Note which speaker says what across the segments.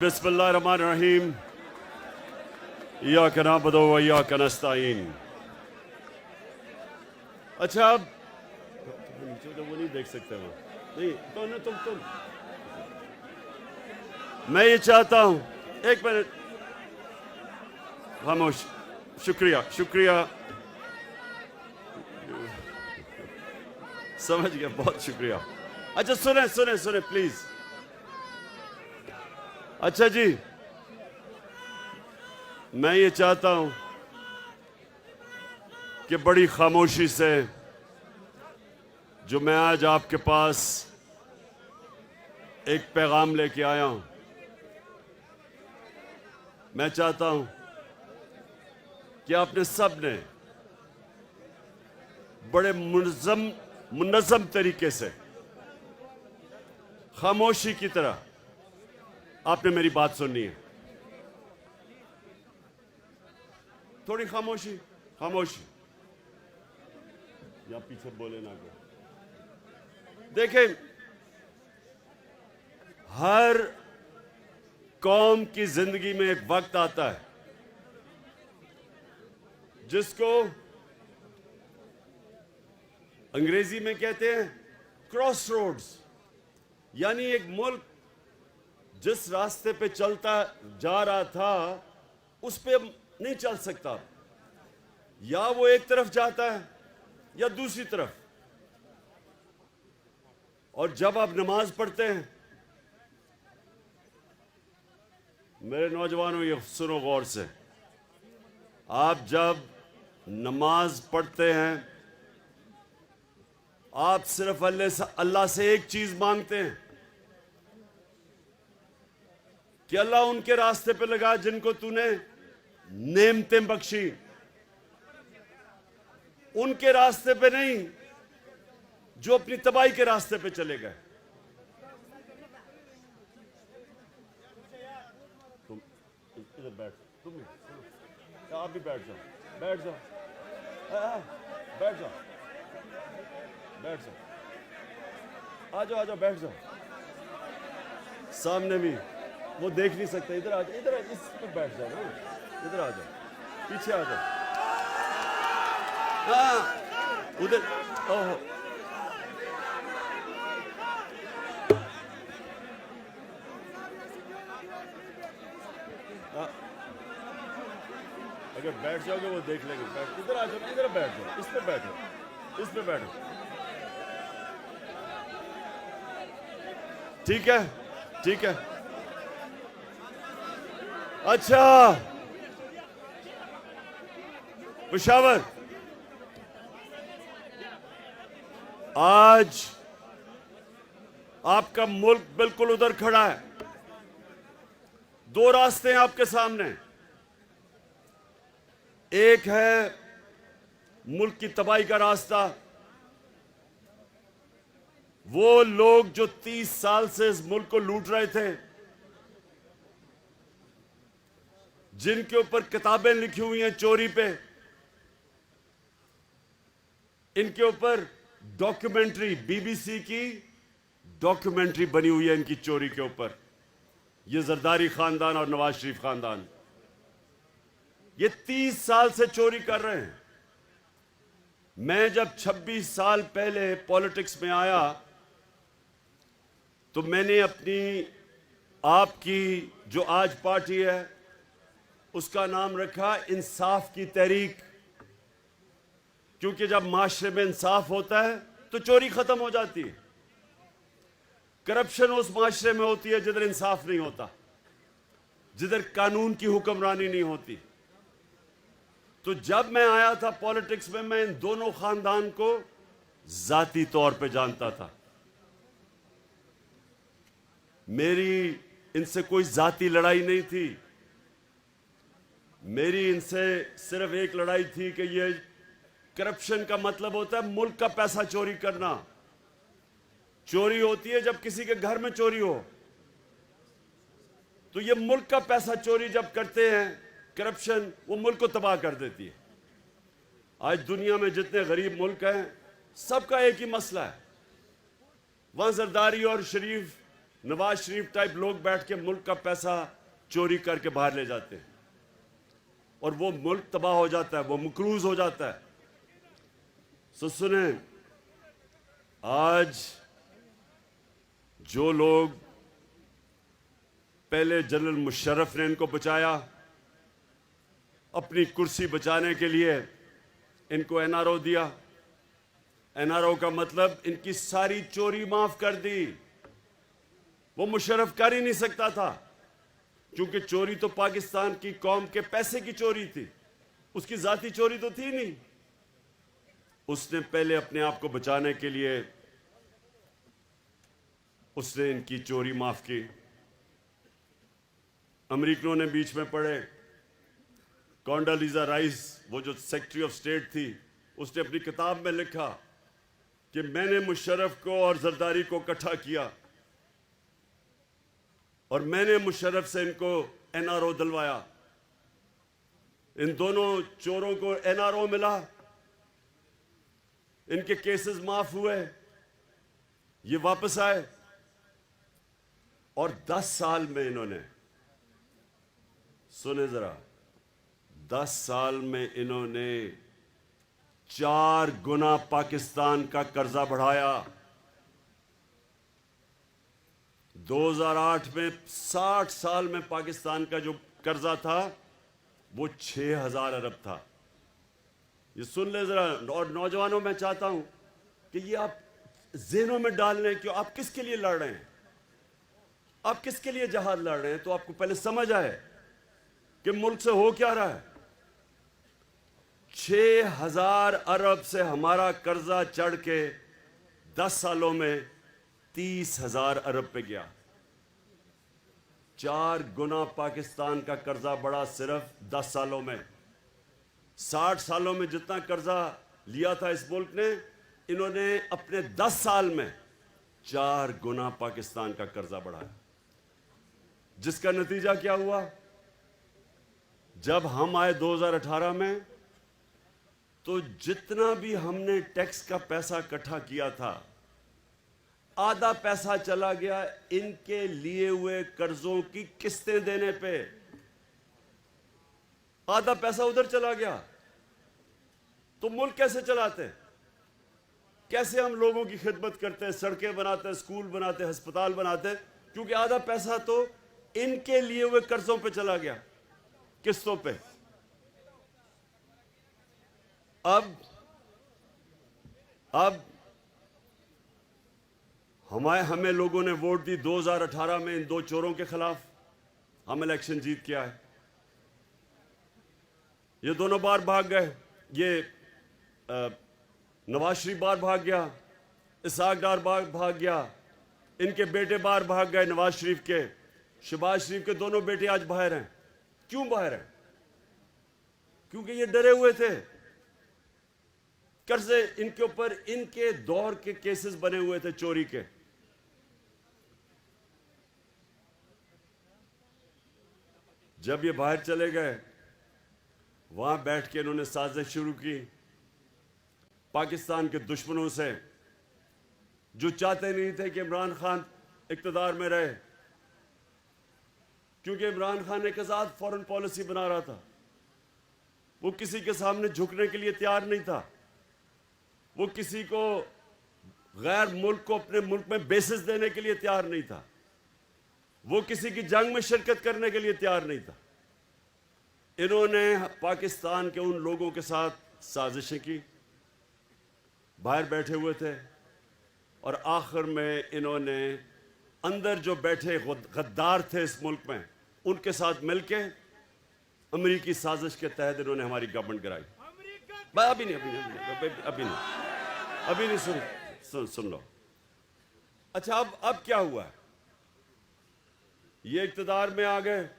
Speaker 1: बिस्मिल्लाहिर्रहमानिर्रहीम इय्याका नअबुदु व इय्याका नस्तईन। अच्छा अब नीचे तो वो नहीं देख सकते वो नहीं तो ना तुम मैं ये चाहता हूं एक मिनट खामोश। शुक्रिया शुक्रिया समझ गया, बहुत शुक्रिया। अच्छा सुने सुने सुने प्लीज। अच्छा जी, मैं ये चाहता हूं कि बड़ी खामोशी से जो मैं आज आपके पास एक पैगाम लेके आया हूं, मैं चाहता हूं कि आपने सब ने बड़े मुनज़्ज़म तरीके से खामोशी की तरह आपने मेरी बात सुननी है। थोड़ी खामोशी खामोशी, या पीछे बोले ना को। देखें, हर कौम की जिंदगी में एक वक्त आता है जिसको अंग्रेजी में कहते हैं क्रॉस रोड्स, यानी एक मुल्क जिस रास्ते पे चलता जा रहा था उस पे नहीं चल सकता, या वो एक तरफ जाता है या दूसरी तरफ। और जब आप नमाज पढ़ते हैं, मेरे नौजवानों ये सुनो गौर से, आप जब नमाज पढ़ते हैं आप सिर्फ अल्लाह से एक चीज मांगते हैं कि अल्लाह उनके रास्ते पे लगा जिनको तूने नेमतें बख्शी, उनके रास्ते पे नहीं जो अपनी तबाही के रास्ते पे चले गए। तुम इधर बैठ, तुम आप भी बैठ जाओ, बैठ जाओ, बैठ जाओ, बैठ जाओ, आ जाओ, आ जाओ, बैठ जाओ। सामने भी वो देख नहीं सकते, इधर आ जाओ, इधर इस पे बैठ जाओ ना, इधर आ जाओ, पीछे आ जाओ। हाँ उधर, ओहो अगर बैठ जाओगे वो देख लेंगे। बैठ, इधर आ जाओ, इधर बैठ जाओ, इस पे बैठो, इस पे बैठो, ठीक है ठीक है। अच्छा पेशावर, आज आपका मुल्क बिल्कुल उधर खड़ा है। दो रास्ते हैं आपके सामने, एक है मुल्क की तबाही का रास्ता। वो लोग जो 30 साल से इस मुल्क को लूट रहे थे, जिनके ऊपर किताबें लिखी हुई हैं चोरी पे, इनके ऊपर डॉक्यूमेंट्री, बीबीसी की डॉक्यूमेंट्री बनी हुई है इनकी चोरी के ऊपर। ये जरदारी खानदान और नवाज शरीफ खानदान, ये 30 साल से चोरी कर रहे हैं। मैं जब 26 साल पहले पॉलिटिक्स में आया तो मैंने अपनी आपकी जो आज पार्टी है उसका नाम रखा इंसाफ की तहरीक, क्योंकि जब माशरे में इंसाफ होता है तो चोरी खत्म हो जाती है। करप्शन उस माशरे में होती है जिधर इंसाफ नहीं होता, जिधर कानून की हुक्मरानी नहीं होती। तो जब मैं आया था पॉलिटिक्स में, मैं इन दोनों खानदान को जाती तौर पे जानता था। मेरी इनसे कोई जाती लड़ाई नहीं थी, मेरी इनसे सिर्फ एक लड़ाई थी कि ये करप्शन का मतलब होता है मुल्क का पैसा चोरी करना। चोरी होती है जब किसी के घर में चोरी हो, तो ये मुल्क का पैसा चोरी जब करते हैं करप्शन, वो मुल्क को तबाह कर देती है। आज दुनिया में जितने गरीब मुल्क हैं सबका एक ही मसला है, वहां जरदारी और शरीफ नवाज शरीफ टाइप लोग बैठ के मुल्क का पैसा चोरी करके बाहर ले जाते हैं और वो मुल्क तबाह हो जाता है, वो मकरूज हो जाता है। सो सुने, आज जो लोग पहले जनरल मुशर्रफ ने इनको बचाया, अपनी कुर्सी बचाने के लिए इनको एनआरओ दिया। एनआरओ का मतलब इनकी सारी चोरी माफ कर दी। वो मुशर्रफ कर ही नहीं सकता था, क्योंकि चोरी तो पाकिस्तान की कौम के पैसे की चोरी थी, उसकी जाती चोरी तो थी नहीं। उसने पहले अपने आप को बचाने के लिए उसने इनकी चोरी माफ की। अमेरिकनों ने बीच में पढ़े, कॉन्डोलीजा राइस, वो जो सेक्रेटरी ऑफ स्टेट थी, उसने अपनी किताब में लिखा कि मैंने मुशर्रफ को और जरदारी को इकट्ठा किया और मैंने मुशर्रफ से इनको एनआरओ दिलवाया। इन दोनों चोरों को एनआरओ मिला, इनके केसेस माफ हुए, ये वापस आए और 10 साल में इन्होंने, सुने जरा, 10 साल में इन्होंने 4 गुना पाकिस्तान का कर्जा बढ़ाया। 2008 में 60 साल में पाकिस्तान का जो कर्जा था वो 6000 अरब था। ये सुन ले जरा, और नौजवानों मैं चाहता हूं कि ये आप ज़हनों में डाल लें कि आप किसके लिए लड़ रहे हैं, आप किसके लिए जहाद लड़ रहे हैं, तो आपको पहले समझ आए कि मुल्क से हो क्या रहा है। 6000 अरब से हमारा कर्जा चढ़ के 10 सालों में 30,000 अरब पे गया। 4 गुना पाकिस्तान का कर्जा बढ़ा सिर्फ 10 सालों में। 60 सालों में जितना कर्जा लिया था इस मुल्क ने, इन्होंने अपने 10 साल में 4 गुना पाकिस्तान का कर्जा बढ़ाया। जिसका नतीजा क्या हुआ, जब हम आए 2018 में, तो जितना भी हमने टैक्स का पैसा इकट्ठा किया था, आधा पैसा चला गया इनके लिए हुए कर्जों की किस्तें देने पे। आधा पैसा उधर चला गया। तो मुल्क कैसे चलाते हैं, कैसे हम लोगों की खिदमत करते हैं, सड़कें बनाते हैं, स्कूल बनाते हैं, अस्पताल बनाते हैं, क्योंकि आधा पैसा तो इनके लिए हुए कर्जों पे चला गया, किस्तों पे। अब हमें लोगों ने वोट दी 2018 में इन 2 चोरों के खिलाफ, हम इलेक्शन जीत के आए। ये दोनों बार भाग गए, ये नवाज शरीफ बार भाग गया, इसाक डार बार भाग गया, इनके बेटे बार भाग गए, नवाज शरीफ के, शहबाज शरीफ के दोनों बेटे आज बाहर हैं। क्यों बाहर हैं? क्योंकि ये डरे हुए थे। कर्जे इनके ऊपर, इनके दौर के केसेस बने हुए थे चोरी के। जब ये बाहर चले गए, वहां बैठ के इन्होंने साजिश शुरू की पाकिस्तान के दुश्मनों से, जो चाहते नहीं थे कि इमरान खान इक्तदार में रहे, क्योंकि इमरान खान एक आजाद फॉरेन पॉलिसी बना रहा था। वो किसी के सामने झुकने के लिए तैयार नहीं था। वो किसी को, गैर मुल्क को अपने मुल्क में बेसिस देने के लिए तैयार नहीं था। वो किसी की जंग में शिरकत करने के लिए तैयार नहीं था। इन्होंने पाकिस्तान के उन लोगों के साथ साजिशें की, बाहर बैठे हुए थे, और आखिर में इन्होंने अंदर जो बैठे गद्दार थे इस मुल्क में, उनके साथ मिलके अमेरिकी साजिश के तहत इन्होंने हमारी गवर्नमेंट गिराई। अभी नहीं सुन लो। अच्छा, अब क्या हुआ? ये इक्तदार में आ गए,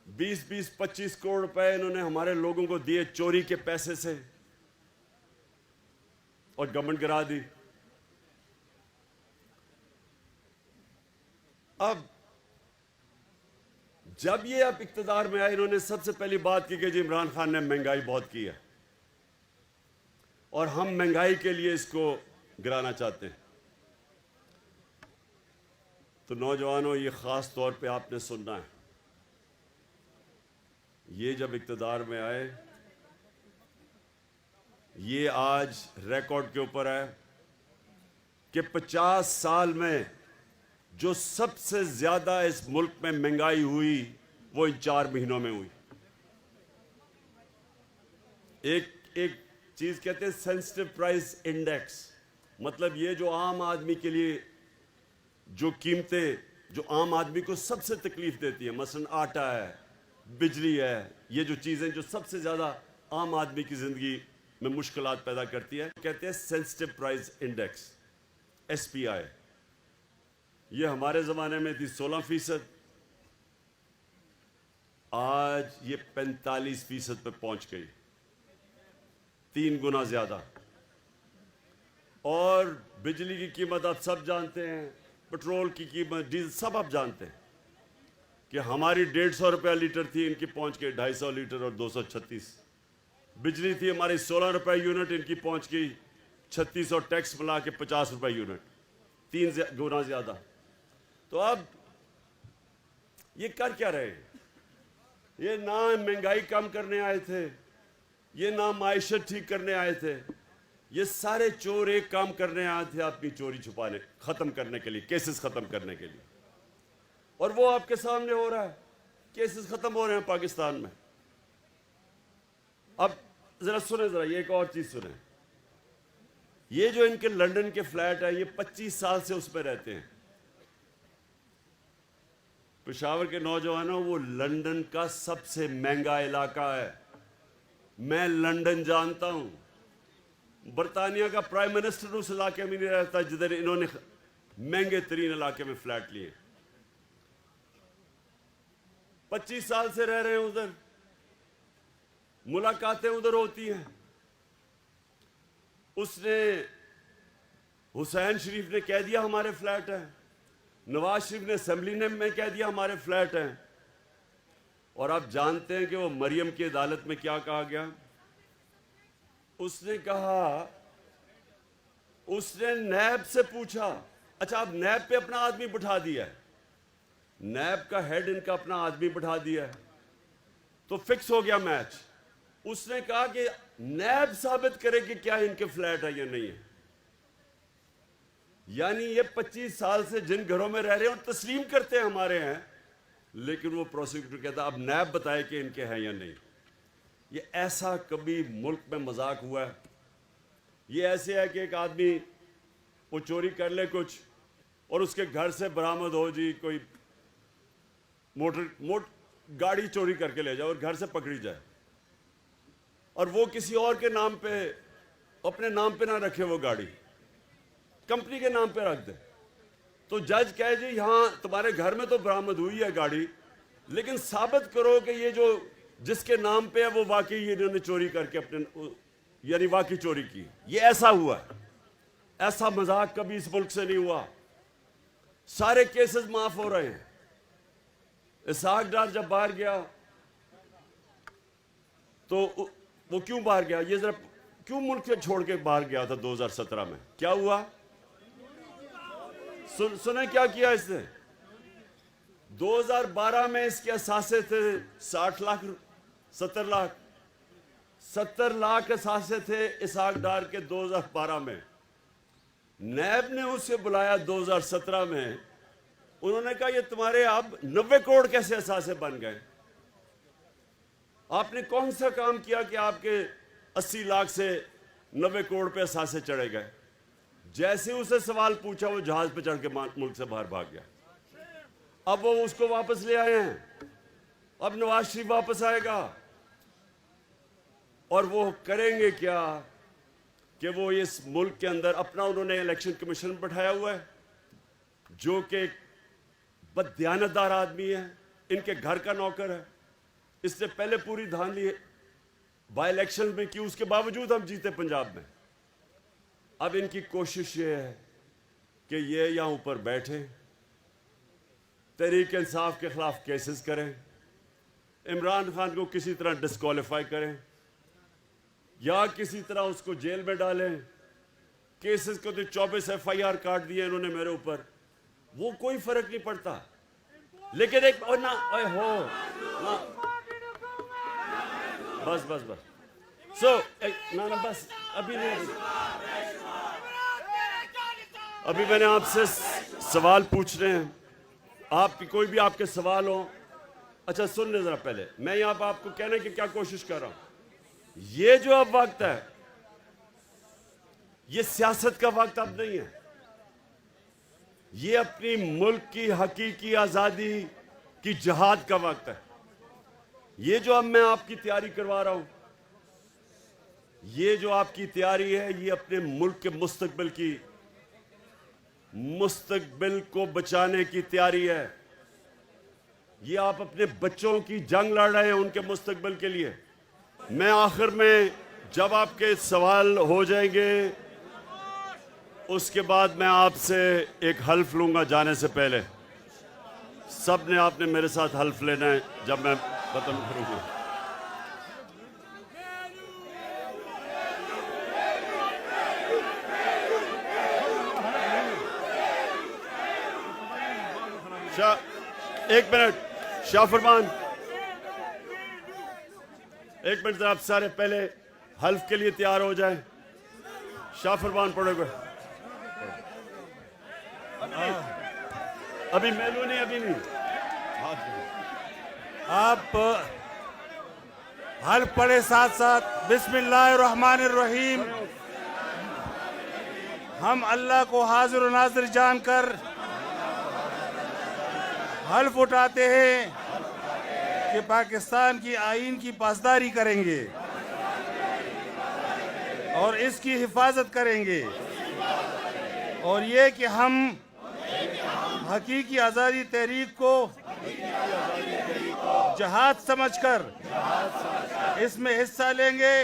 Speaker 1: 20-25 करोड़ रुपए इन्होंने हमारे लोगों को दिए चोरी के पैसे से, और गवर्नमेंट गिरा दी। अब जब ये अब इक्तदार में आए, इन्होंने सबसे पहली बात की कि जी इमरान खान ने महंगाई बहुत की है और हम महंगाई के लिए इसको गिराना चाहते हैं। तो नौजवानों, ये ख़ास तौर पे आपने सुनना है, ये जब इक़्तिदार में आए, ये आज रिकॉर्ड के ऊपर है कि 50 साल में जो सबसे ज़्यादा इस मुल्क में महंगाई हुई वो इन 4 महीनों में हुई। एक चीज़ कहते हैं सेंसिटिव प्राइस इंडेक्स, मतलब ये जो आम आदमी के लिए जो कीमतें, जो आम आदमी को सबसे तकलीफ देती है, मसलन आटा है, बिजली है, ये जो चीज़ें जो सबसे ज़्यादा आम आदमी की ज़िंदगी में मुश्किलात पैदा करती है, कहते हैं सेंसिटिव प्राइस इंडेक्स, SPI। ये हमारे ज़माने में थी 16%, आज ये 45% पे पहुंच गई, 3 गुना ज़्यादा। और बिजली की कीमत आप सब जानते हैं, पेट्रोल की कीमत, डीजल सब आप जानते हैं कि हमारी 150 रुपया लीटर थी, इनकी पहुंच गई 250 लीटर और 236। बिजली थी हमारी 16 रुपये यूनिट, इनकी पहुंच गई 36 और टैक्स मिला के 50 रुपये यूनिट, 3 गुना ज़्यादा। तो अब ये कर क्या रहे हैं? ये ना महंगाई कम करने आए थे, ये ना माइशत ठीक करने आए थे, ये सारे चोर एक काम करने आए थे, अपनी चोरी छुपाने, ख़त्म करने के लिए, केसेस ख़त्म करने के लिए। और वो आपके सामने हो रहा है, केसेस ख़त्म हो रहे हैं पाकिस्तान में। अब ज़रा सुने, ज़रा ये एक और चीज़ सुने, ये जो इनके लंदन के फ्लैट है, ये 25 साल से उसमें रहते हैं। पेशावर के नौजवानों, वो लंदन का सबसे महंगा इलाका है। मैं लंदन जानता हूं, बरतानिया का प्राइम मिनिस्टर उस इलाके में नहीं रहता जिधर इन्होंने महंगे तरीन इलाके में फ्लैट लिए। 25 साल से रह रहे हैं उधर, मुलाकातें उधर होती हैं। उसने, हुसैन शरीफ ने कह दिया हमारे फ्लैट हैं, नवाज शरीफ ने असेंबली में कह दिया हमारे फ्लैट हैं। और आप जानते हैं कि वो मरियम की अदालत में क्या कहा गया? उसने कहा, उसने नैब से पूछा, अच्छा अब नैब पे अपना आदमी बिठा दिया है, नैब का हेड इनका अपना आदमी बिठा दिया है, तो फिक्स हो गया मैच। उसने कहा कि नैब साबित करे कि क्या इनके फ्लैट है या नहीं है। यानी ये 25 साल से जिन घरों में रह रहे हैं और तस्लीम करते हैं हमारे हैं, लेकिन वो प्रोसिक्यूटर कहता अब नैब बताए कि इनके हैं या नहीं। ये ऐसा कभी मुल्क में मजाक हुआ है? ये ऐसे है कि एक आदमी वो चोरी कर ले कुछ और उसके घर से बरामद हो जी कोई गाड़ी चोरी करके ले जाए और घर से पकड़ी जाए, और वो किसी और के नाम पे, अपने नाम पे ना रखे, वो गाड़ी कंपनी के नाम पे रख दे, तो जज कहे जी हाँ तुम्हारे घर में तो बरामद हुई है गाड़ी, लेकिन साबित करो कि ये जो जिसके नाम पे है वो वाकई इन्होंने चोरी करके अपने, यानी वाकई चोरी की। ये ऐसा हुआ है। ऐसा मजाक कभी इस मुल्क से नहीं हुआ। सारे केसेस माफ हो रहे हैं। इसहाक डार जब बाहर गया तो वो क्यों बाहर गया? ये जरा क्यों मुल्क से छोड़ के बाहर गया था 2017 में? क्या हुआ? सुने क्या किया इसने? 2012 में इसके असासे थे 60 लाख, 70 लाख असासे थे इसहाक डार के 2012 में। नैब ने उसे बुलाया 2017 में, उन्होंने कहा ये तुम्हारे अब 90 करोड़ कैसे असासे बन गए? आपने कौन सा काम किया कि आपके 80 लाख से 90 करोड़ पे असासे चढ़े गए? जैसे उसे सवाल पूछा वो जहाज पे चढ़ के मुल्क से बाहर भाग गया। अब वो उसको वापस ले आए हैं, अब नवाज शरीफ वापस आएगा और वो करेंगे क्या कि वो इस मुल्क के अंदर अपना, उन्होंने इलेक्शन कमीशन बैठाया हुआ है जो कि बददियानतदार आदमी है, इनके घर का नौकर है। इससे पहले पूरी धांधली बाई इलेक्शन में की, उसके बावजूद हम जीते पंजाब में। अब इनकी कोशिश ये है कि ये यहाँ ऊपर बैठे, तहरीक इंसाफ के खिलाफ केसेस करें, इमरान खान को किसी तरह डिस्क्वालीफाई करें या किसी तरह उसको जेल में डालें। केसेस को तो 24 FIR काट दिए इन्होंने मेरे ऊपर, वो कोई फर्क नहीं पड़ता, लेकिन एक और ना हो ना, बस बस बस ना ना बस अभी नहीं, अभी मैंने आपसे सवाल पूछ रहे हैं, आप कोई भी आपके सवाल हो। अच्छा सुन ले जरा, पहले मैं यहाँ पर आपको कहने की क्या कोशिश कर रहा हूं, ये जो अब वक्त है ये सियासत का वक्त अब नहीं है, ये अपनी मुल्क की हकीकी आजादी की जिहाद का वक्त है। ये जो अब मैं आपकी तैयारी करवा रहा हूं, ये जो आपकी तैयारी है, ये अपने मुल्क के मुस्तकबिल को बचाने की तैयारी है। ये आप अपने बच्चों की जंग लड़ रहे हैं उनके मुस्तकबिल के लिए। मैं आखिर में जब आपके सवाल हो जाएंगे उसके बाद मैं आपसे एक हल्फ लूंगा जाने से पहले। सब ने आपने मेरे साथ हल्फ लेना है जब मैं खत्म करूंगा। एक मिनट शाह फरमान, एक मिनट आप सारे पहले हल्फ के लिए तैयार हो जाएं। शाह फरमान पढ़ोगे? अभी मेलू नहीं, अभी नहीं।
Speaker 2: आप हल्फ पढ़े साथ साथ बिस्मिल्लाहिर्रहमानिर्रहीम। हम अल्लाह को हाजिर और नाजिर जानकर हल्फ उठाते हैं कि पाकिस्तान की आईन की पासदारी करेंगे और इसकी हिफाजत करेंगे, और ये कि हम हकीकी आज़ादी तहरीक को जहाद समझकर इसमें हिस्सा लेंगे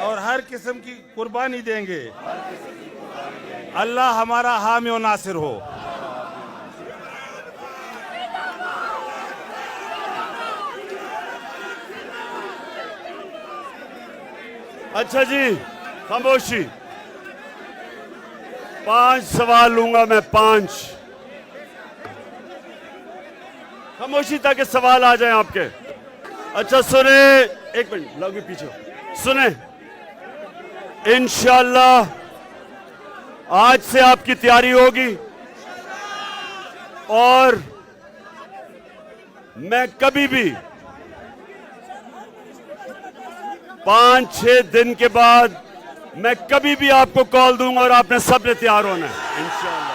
Speaker 2: और हर किस्म की कुर्बानी देंगे। अल्लाह हमारा हामी और नासिर हो।
Speaker 1: अच्छा जी, खामोशी। 5 सवाल लूंगा मैं, 5। खामोशी ताकि सवाल आ जाएं आपके। अच्छा सुने, एक मिनट लगे पीछे सुने। इंशाअल्लाह आज से आपकी तैयारी होगी और मैं कभी भी 5-6 दिन के बाद मैं कभी भी आपको कॉल दूंगा और आपने सबने तैयार होना है इंशाअल्लाह।